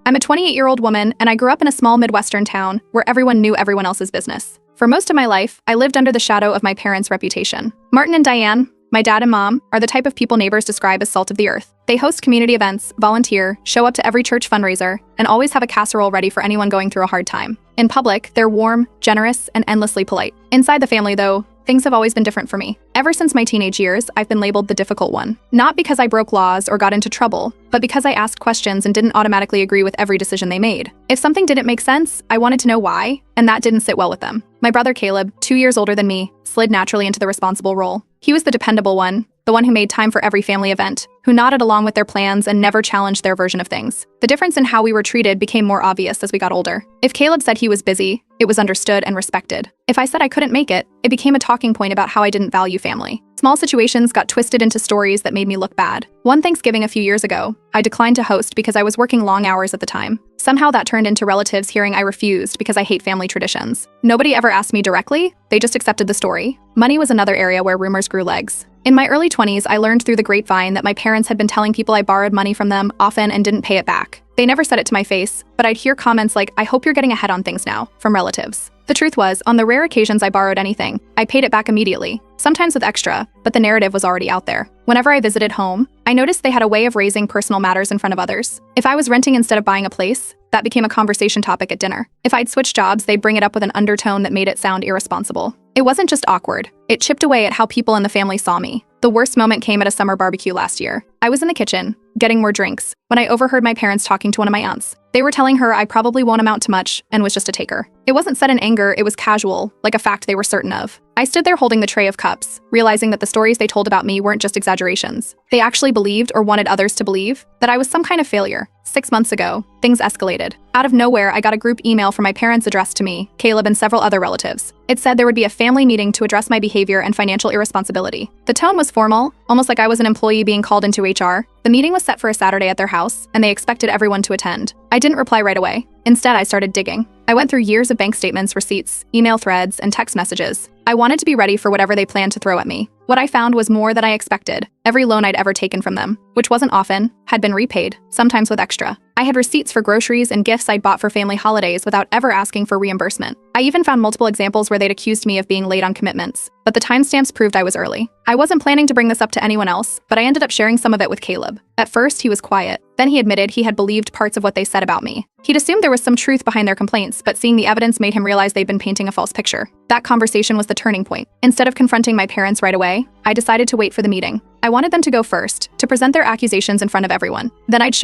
I'm a 28-year-old woman, and I grew up in a small Midwestern town where everyone knew everyone else's business. For most of my life, I lived under the shadow of my parents' reputation. Martin and Diane, my dad and mom, are the type of people neighbors describe as salt of the earth. They host community events, volunteer, show up to every church fundraiser, and always have a casserole ready for anyone going through a hard time. In public, they're warm, generous, and endlessly polite. Inside the family, though, things have always been different for me. Ever since my teenage years, I've been labeled the difficult one. Not because I broke laws or got into trouble, but because I asked questions and didn't automatically agree with every decision they made. If something didn't make sense, I wanted to know why, and that didn't sit well with them. My brother Caleb, 2 years older than me, slid naturally into the responsible role. He was the dependable one, the one who made time for every family event, who nodded along with their plans and never challenged their version of things. The difference in how we were treated became more obvious as we got older. If Caleb said he was busy, it was understood and respected. If I said I couldn't make it, it became a talking point about how I didn't value family. Small situations got twisted into stories that made me look bad. One Thanksgiving a few years ago, I declined to host because I was working long hours at the time. Somehow that turned into relatives hearing I refused because I hate family traditions. Nobody ever asked me directly, they just accepted the story. Money was another area where rumors grew legs. In my early 20s, I learned through the grapevine that my parents had been telling people I borrowed money from them often and didn't pay it back. They never said it to my face, but I'd hear comments like, "I hope you're getting ahead on things now," from relatives. The truth was, on the rare occasions I borrowed anything, I paid it back immediately, sometimes with extra, but the narrative was already out there. Whenever I visited home, I noticed they had a way of raising personal matters in front of others. If I was renting instead of buying a place, that became a conversation topic at dinner. If I'd switched jobs, they'd bring it up with an undertone that made it sound irresponsible. It wasn't just awkward, it chipped away at how people in the family saw me. The worst moment came at a summer barbecue last year. I was in the kitchen, getting more drinks, when I overheard my parents talking to one of my aunts. They were telling her I probably won't amount to much and was just a taker. It wasn't said in anger, it was casual, like a fact they were certain of. I stood there holding the tray of cups, realizing that the stories they told about me weren't just exaggerations. They actually believed, or wanted others to believe, that I was some kind of failure. 6 months ago, things escalated. Out of nowhere, I got a group email from my parents addressed to me, Caleb, and several other relatives. It said there would be a family meeting to address my behavior and financial irresponsibility. The tone was formal, almost like I was an employee being called into HR. The meeting was set for a Saturday at their house, and they expected everyone to attend. I didn't reply right away. Instead, I started digging. I went through years of bank statements, receipts, email threads, and text messages. I wanted to be ready for whatever they planned to throw at me. What I found was more than I expected. Every loan I'd ever taken from them, which wasn't often, had been repaid, sometimes with extra. I had receipts for groceries and gifts I'd bought for family holidays without ever asking for reimbursement. I even found multiple examples where they'd accused me of being late on commitments, but the timestamps proved I was early. I wasn't planning to bring this up to anyone else, but I ended up sharing some of it with Caleb. At first, he was quiet. Then he admitted he had believed parts of what they said about me. He'd assumed there was some truth behind their complaints, but seeing the evidence made him realize they'd been painting a false picture. That conversation was the turning point. Instead of confronting my parents right away, I decided to wait for the meeting. I wanted them to go first, to present their accusations in front of everyone. Then I'd show